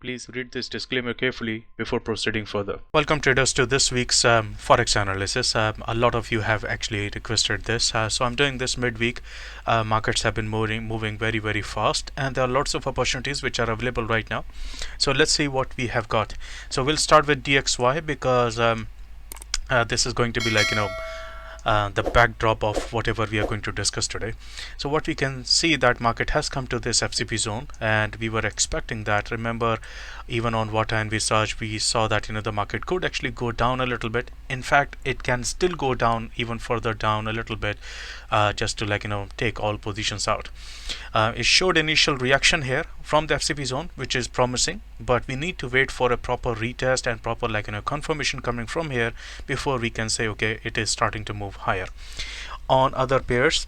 Please read this disclaimer carefully before proceeding further. Welcome traders to this week's Forex analysis. A lot of you have actually requested this. So I'm doing this midweek. Markets have been moving very fast, and there are lots of opportunities which are available right now. So let's see what we have got. So we'll start with DXY because this is going to be like, the backdrop of whatever we are going to discuss today. So what we can see that market has come to this FCP zone, and we were expecting that. Remember, even on Water and Visage, we saw that the market could actually go down a little bit. In fact, it can still go down even further down a little bit, just to take all positions out. It showed initial reaction here from the FCP zone, which is promising, but we need to wait for a proper retest and proper confirmation coming from here before we can say okay, it is starting to move higher. On other pairs,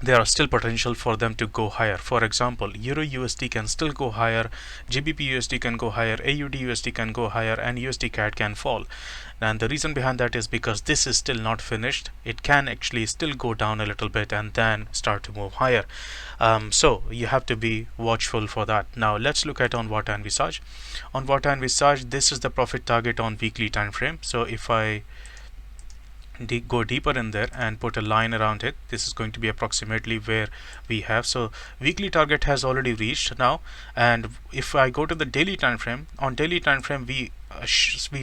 there are still potential for them to go higher. For example, EURUSD can still go higher, GBPUSD can go higher, AUDUSD can go higher, and USDCAD can fall. And the reason behind that is because this is still not finished. It can actually still go down a little bit and then start to move higher. So you have to be watchful for that. Now let's look at on Water and Visage. On Water and Visage, this is the profit target on weekly time frame. So if I go deeper in there and put a line around it, this is going to be approximately where we have. So weekly target has already reached now, and if I go to the daily time frame, on daily time frame we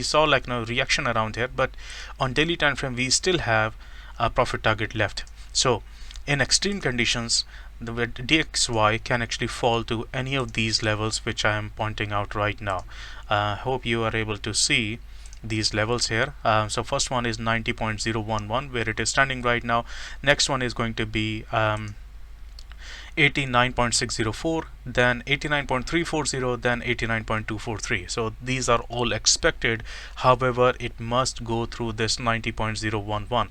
saw reaction around here, but on daily time frame we still have a profit target left. So in extreme conditions, the DXY can actually fall to any of these levels which I am pointing out right now. Hope you are able to see these levels here. So first one is 90.011 where it is standing right now. Next one is going to be 89.604, then 89.340, then 89.243. so these are all expected. However, it must go through this 90.011.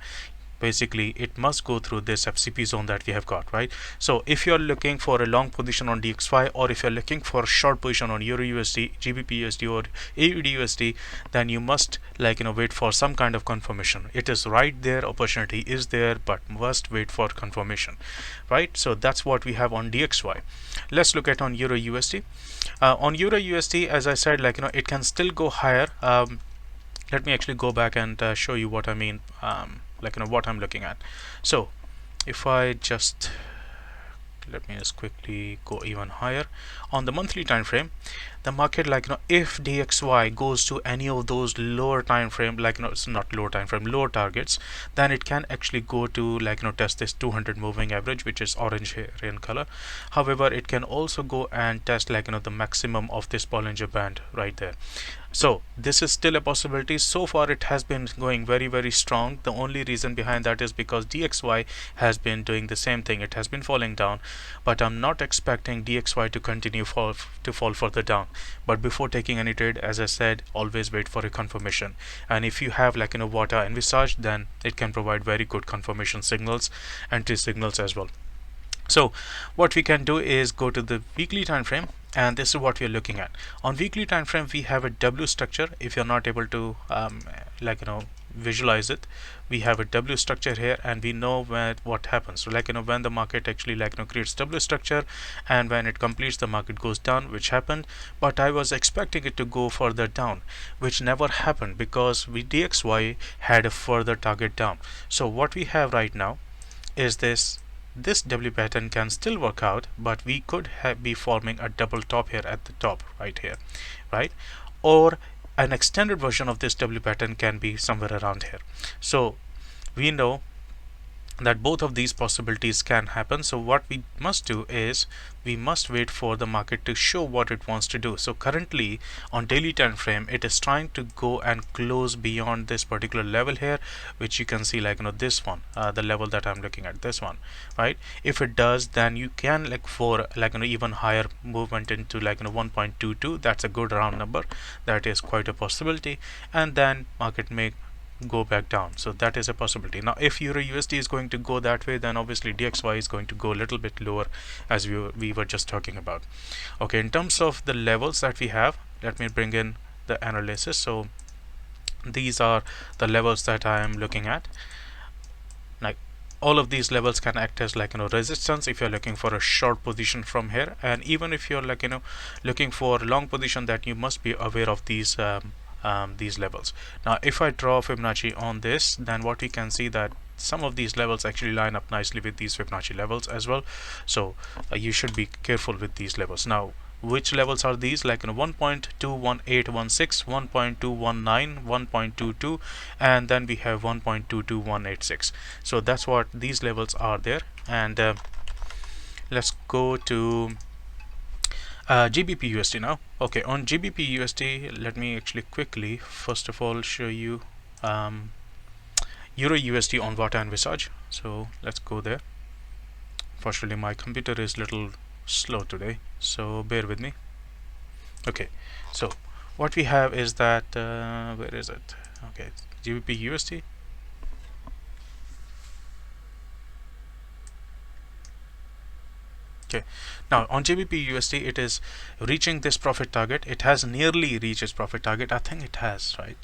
Basically, it must go through this FCP zone that we have got, right? So if you're looking for a long position on DXY, or if you're looking for a short position on EURUSD, GBPUSD, or AUDUSD, then you must wait for some kind of confirmation. It is right there, opportunity is there, but must wait for confirmation, right? So that's what we have on DXY. Let's look at on EURUSD. On EURUSD, as I said, it can still go higher. Let me actually go back and show you what I mean. What I'm looking at. So if I just let me just quickly go even higher on the monthly time frame, the market if DXY goes to any of those lower time frame, it's not lower time frame, lower targets, then it can actually go to test this 200 moving average, which is orange here in color. However, it can also go and test the maximum of this Bollinger Band right there. So this is still a possibility. So far it has been going very strong. The only reason behind that is because DXY has been doing the same thing. It has been falling down, but I'm not expecting DXY to continue fall further down. But before taking any trade, as I said, always wait for a confirmation. And if you have Water and Visage, then it can provide very good confirmation signals, entry signals as well. So what we can do is go to the weekly time frame, and this is what we are looking at. On weekly time frame, we have a W structure. If you're not able to visualize it, we have a W structure here, and we know what happens. So when the market actually creates W structure, and when it completes, the market goes down, which happened. But I was expecting it to go further down, which never happened because DXY had a further target down. So what we have right now is this W pattern can still work out, but we could be forming a double top here at the top right here, right? Or an extended version of this W pattern can be somewhere around here. So we know that both of these possibilities can happen. So what we must do is we must wait for the market to show what it wants to do. So currently on daily time frame, it is trying to go and close beyond this particular level here, which you can see this one, the level that I'm looking at, this one, right? If it does, then you can for even higher movement into 1.22. that's a good round number. That is quite a possibility, and then market may go back down. So that is a possibility. Now if EURUSD is going to go that way, then obviously DXY is going to go a little bit lower, as we were just talking about. Okay, in terms of the levels that we have, let me bring in the analysis. So these are the levels that I am looking at. all of these levels can act as like resistance if you're looking for a short position from here, and even if you're like looking for long position, that you must be aware of these levels. Now if I draw Fibonacci on this, then what we can see that some of these levels actually line up nicely with these Fibonacci levels as well. So you should be careful with these levels. Now which levels are these? Like 1.21816, 1.219, 1.22, and then we have 1.22186. So that's what these levels are there. And let's go to GBPUSD now. Okay, on GBPUSD, let me actually quickly first of all show you EURUSD on Vata and Visage. So let's go there. Fortunately my computer is little slow today, so bear with me. Okay, so what we have is that where is it? Okay, GBPUSD. Okay, now on GBPUSD, it is reaching this profit target. It has nearly reached its profit target. I think it has, right?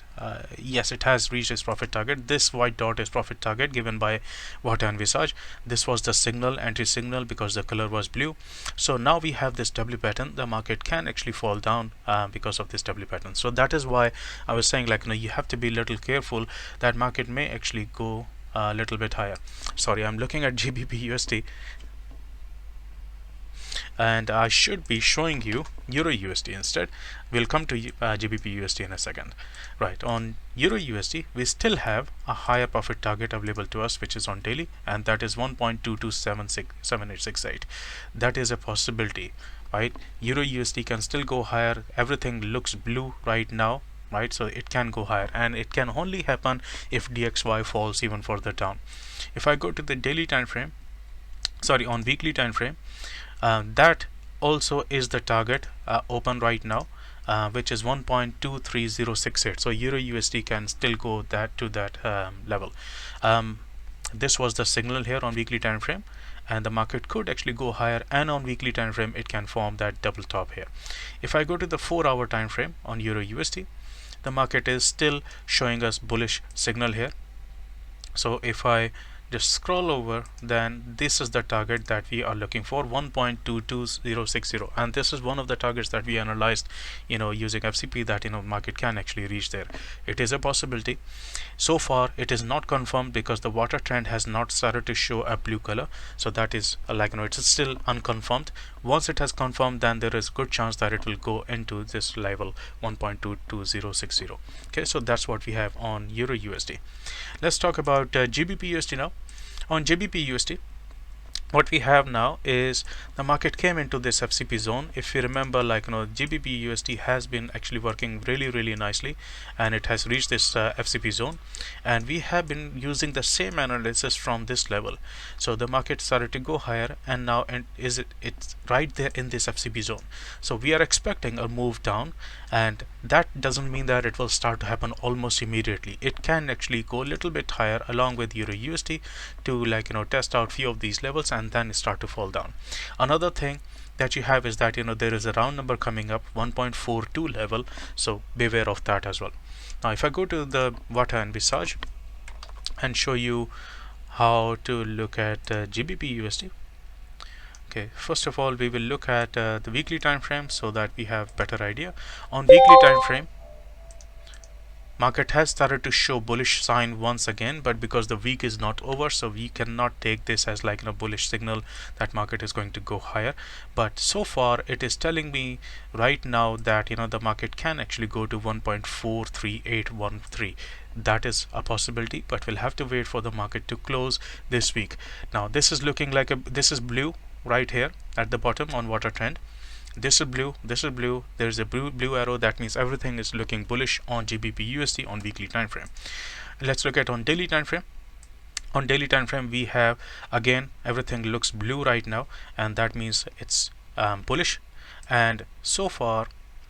Yes, it has reached its profit target. This white dot is profit target given by Vata and Visage. This was the signal, entry signal, because the color was blue. So now we have this W pattern. The market can actually fall down because of this W pattern. So that is why I was saying, like, you have to be a little careful that market may actually go a little bit higher. Sorry, I'm looking at GBPUSD. And I should be showing you EURUSD instead. We'll come to GBPUSD in a second. Right, on EURUSD, we still have a higher profit target available to us, which is on daily, and that is 1.227868. That is a possibility, right? EURUSD can still go higher. Everything looks blue right now, right? So it can go higher, and it can only happen if DXY falls even further down. If I go to the daily time frame, sorry, on weekly time frame, that also is the target open right now, which is 1.23068. so EURUSD can still go to that level. This was the signal here on weekly time frame, and the market could actually go higher, and on weekly time frame it can form that double top here. If I go to the 4-hour time frame on EURUSD, the market is still showing us bullish signal here. So if I just scroll over, then this is the target that we are looking for, 1.22060, and this is one of the targets that we analyzed using FCP, that market can actually reach there. It is a possibility. So far it is not confirmed because the water trend has not started to show a blue color, so that is it's still unconfirmed. Once it has confirmed, then there is good chance that it will go into this level, 1.22060. okay, so that's what we have on EURUSD. Let's talk about GBPUSD now. On GBPUSD, what we have now is the market came into this FCP zone. If you remember, GBPUSD has been actually working really nicely, and it has reached this FCP zone, and we have been using the same analysis from this level. So the market started to go higher, and now it's right there in this FCP zone. So we are expecting a move down, and that doesn't mean that it will start to happen almost immediately. It can actually go a little bit higher along with EURUSD to test out few of these levels and then start to fall down. Another thing that you have is that there is a round number coming up, 1.42 level, so beware of that as well. Now if I go to the Vata and Visage and show you how to look at GBPUSD. Okay, first of all we will look at the weekly time frame so that we have better idea. On weekly time frame, market has started to show bullish sign once again, but because the week is not over, so we cannot take this as a bullish signal that market is going to go higher. But so far it is telling me right now that the market can actually go to 1.43813. that is a possibility, but we'll have to wait for the market to close this week. Now this is looking like this is blue right here at the bottom on water trend. This is blue, this is blue, there's a blue arrow. That means everything is looking bullish on GBPUSD on weekly time frame. Let's look at on daily time frame. On daily time frame, we have again everything looks blue right now, and that means it's bullish. And so far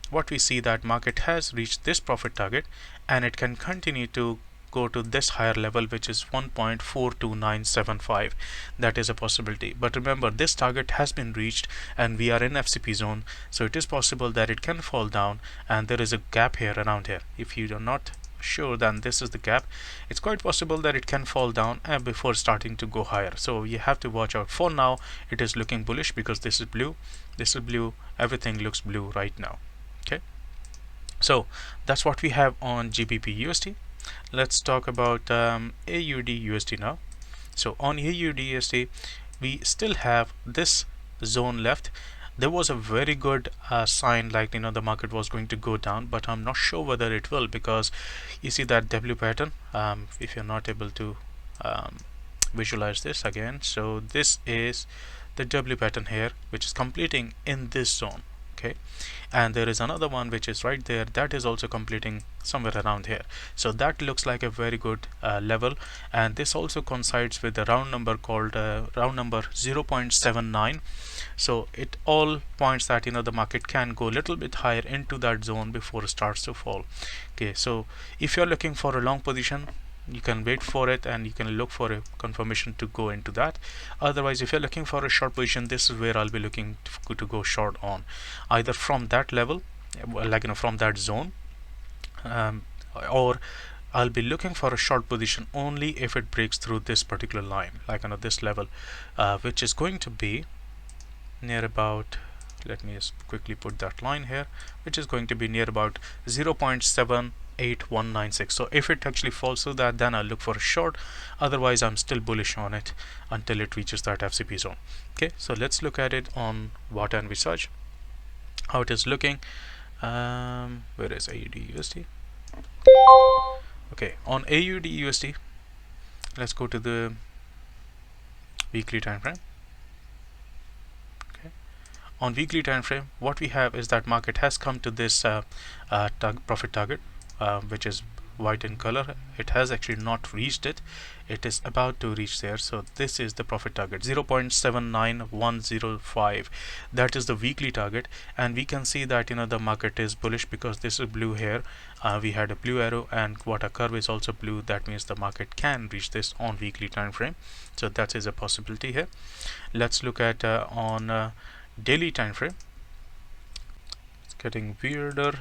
what we see that market has reached this profit target, and it can continue to go to this higher level, which is 1.42975. that is a possibility. But remember, this target has been reached and we are in FCP zone, so it is possible that it can fall down, and there is a gap here around here. If you do not sure then this is the gap. It's quite possible that it can fall down before starting to go higher, so you have to watch out. For now it is looking bullish because this is blue, this is blue, everything looks blue right now. Okay, so that's what we have on GBPUSD. Let's talk about AUDUSD now. So on AUDUSD we still have this zone left. There was a very good sign, like the market was going to go down, but I'm not sure whether it will, because you see that W pattern. If you're not able to visualize this again, so this is the W pattern here, which is completing in this zone. Okay, and there is another one which is right there, that is also completing somewhere around here. So that looks like a very good level, and this also coincides with the round number called round number 0.79. so it all points that the market can go a little bit higher into that zone before it starts to fall. Okay, so if you're looking for a long position, you can wait for it and you can look for a confirmation to go into that. Otherwise, if you're looking for a short position, this is where I'll be looking to go short on, either from that level, like from that zone, or I'll be looking for a short position only if it breaks through this particular line, like this level, which is going to be near about, let me just quickly put that line here, which is going to be near about 0.78196. so if it actually falls through that, then I'll look for a short. Otherwise, I'm still bullish on it until it reaches that FCP zone. Okay, so let's look at it on Water and Research, how it is looking. Where is AUDUSD? Okay, on AUDUSD, let's go to the weekly time frame. On weekly time frame, what we have is that market has come to this profit target, which is white in color. It has actually not reached it, it is about to reach there. So this is the profit target, 0.79105. that is the weekly target, and we can see that the market is bullish because this is blue here. We had a blue arrow, and water curve is also blue. That means the market can reach this on weekly time frame, so that is a possibility here. Let's look at on daily time frame. It's getting weirder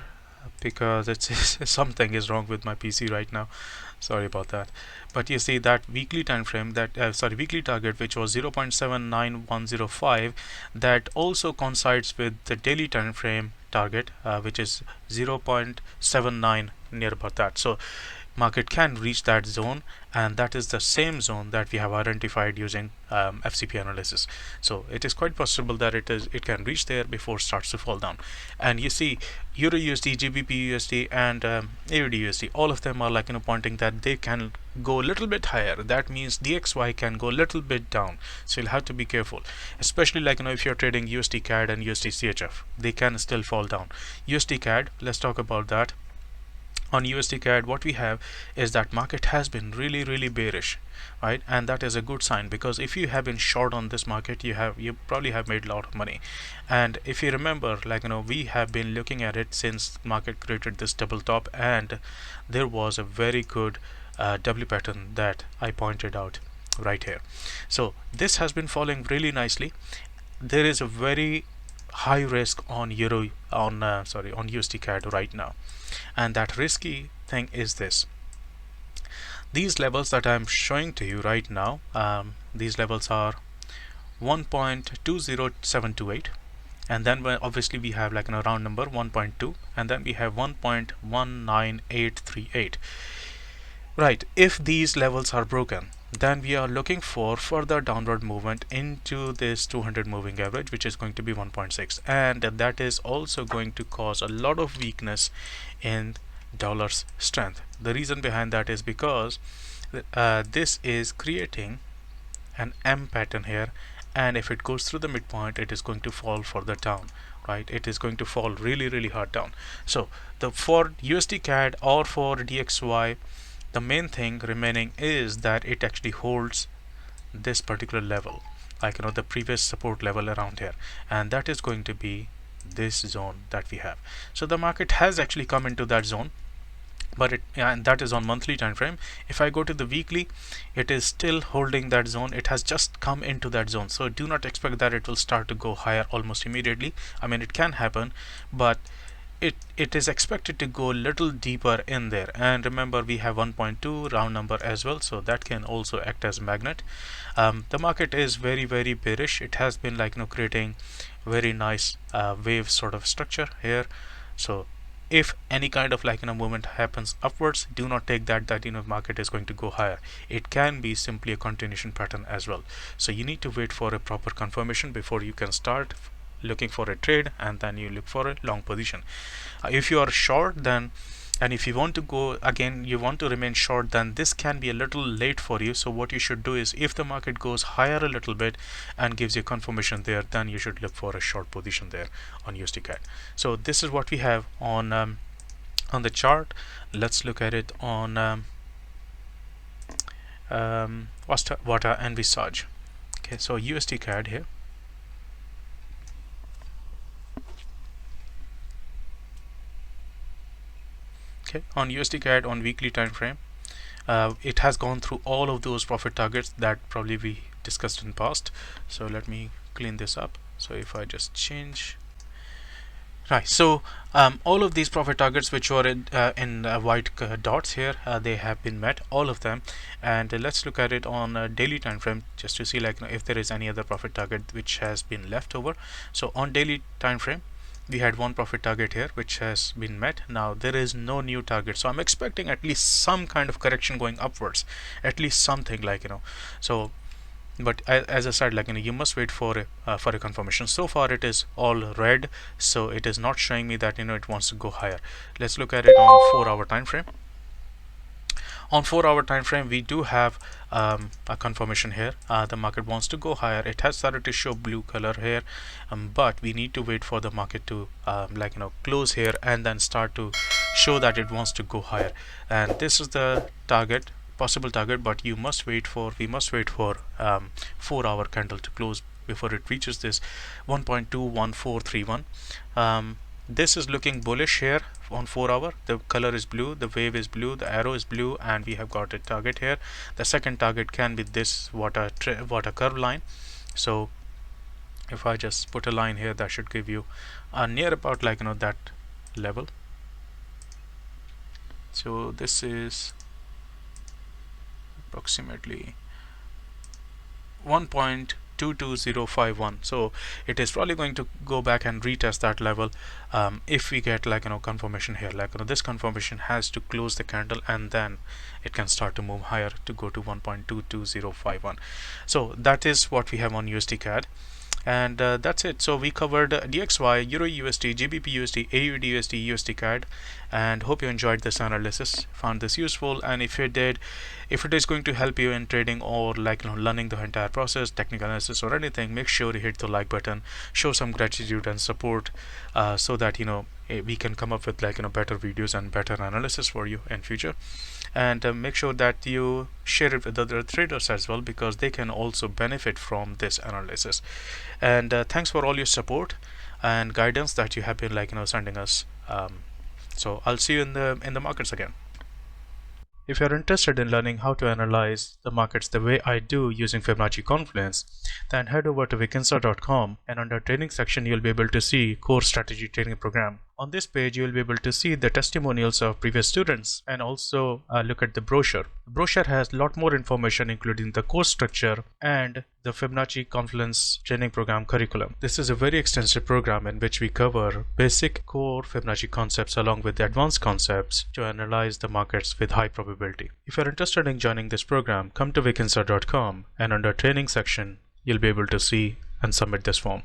because it's something is wrong with my PC right now, sorry about that. But you see that weekly time frame, that weekly target, which was 0.79105, that also coincides with the daily time frame target, which is 0.79, near about that. So market can reach that zone, and that is the same zone that we have identified using FCP analysis. So it is quite possible that it can reach there before it starts to fall down. And you see EURUSD, GBPUSD, and AUDUSD, all of them are like pointing that they can go a little bit higher. That means DXY can go a little bit down, so you'll have to be careful, especially if you're trading USDCAD and USDCHF, they can still fall down. USDCAD, let's talk about that. On USDCAD, what we have is that market has been really bearish, right? And that is a good sign, because if you have been short on this market, you probably have made a lot of money. And if you remember, we have been looking at it since market created this double top, and there was a very good W pattern that I pointed out right here. So this has been falling really nicely. There is a very high risk on USDCAD right now, and that risky thing is this. These levels that I'm showing to you right now, these levels are 1.20728, and then obviously we have a round number 1.2, and then we have 1.19838. right? If these levels are broken, then we are looking for further downward movement into this 200 moving average, which is going to be 1.6, and that is also going to cause a lot of weakness in dollar's strength. The reason behind that is because this is creating an M pattern here, and if it goes through the midpoint, it is going to fall further down, right? It is going to fall really hard down. So for USDCAD or for DXY, the main thing remaining is that it actually holds this particular level, the previous support level around here, and that is going to be this zone that we have. So the market has actually come into that zone, but and that is on monthly time frame. If I go to the weekly, it is still holding that zone. It has just come into that zone, so do not expect that it will start to go higher almost immediately. I mean, it can happen, but it is expected to go a little deeper in there. And remember, we have 1.2 round number as well, so that can also act as a magnet. The market is very bearish. It has been creating very nice wave sort of structure here. So if any kind of movement happens upwards, do not take that market is going to go higher. It can be simply a continuation pattern as well. So you need to wait for a proper confirmation before you can start looking for a trade, and then you look for a long position. If you are short, then, and if you want to go again, you want to remain short, then this can be a little late for you. So what you should do is, if the market goes higher a little bit and gives you confirmation there, then you should look for a short position there on USDCAD. So this is what we have on the chart. Let's look at it on Vata and Visage. Okay, so USDCAD here. Okay, on USDCAD on weekly time frame, it has gone through all of those profit targets that probably we discussed in past. So let me clean this up. So if I just change, right, so all of these profit targets which were in white dots here, they have been met, all of them. And let's look at it on daily time frame, just to see if there is any other profit target which has been left over. So on daily time frame, we had one profit target here which has been met. Now there is no new target, so I'm expecting at least some kind of correction going upwards, at least something so. But as I said, you must wait for a confirmation. So far it is all red, so it is not showing me that it wants to go higher. Let's look at it on 4-hour time frame. On 4-hour time frame, we do have a confirmation here. The market wants to go higher. It has started to show blue color here, but we need to wait for the market to close here and then start to show that it wants to go higher. And this is the target, possible target, but we must wait for 4-hour candle to close before it reaches this 1.21431. This is looking bullish here on 4-hour. The color is blue, the wave is blue, the arrow is blue, and we have got a target here. The second target can be this water curve line. So if I just put a line here, that should give you near about that level. So this is approximately 1.22051. so it is probably going to go back and retest that level if we get confirmation here. This confirmation has to close the candle, and then it can start to move higher to go to 1.22051. so that is what we have on USDCAD. And that's it. So we covered DXY, EURUSD, GBPUSD, AUDUSD, USDCAD, and hope you enjoyed this analysis, found this useful. And if you did, if it is going to help you in trading or learning the entire process, technical analysis or anything, make sure you hit the like button, show some gratitude and support, so that we can come up with better videos and better analysis for you in future. And make sure that you share it with other traders as well, because they can also benefit from this analysis. And thanks for all your support and guidance that you have been sending us. So I'll see you in the markets again. If you're interested in learning how to analyze the markets the way I do using Fibonacci Confluence, then head over to wikinsa.com, and under training section you'll be able to see Core Strategy Training Program. On this page you'll be able to see the testimonials of previous students and also look at the brochure. The brochure has a lot more information, including the course structure and the Fibonacci Confluence Training Program curriculum. This is a very extensive program in which we cover basic core Fibonacci concepts along with the advanced concepts to analyze the markets with high probability. If you're interested in joining this program, come to wikinsa.com, and under training section you'll be able to see and submit this form.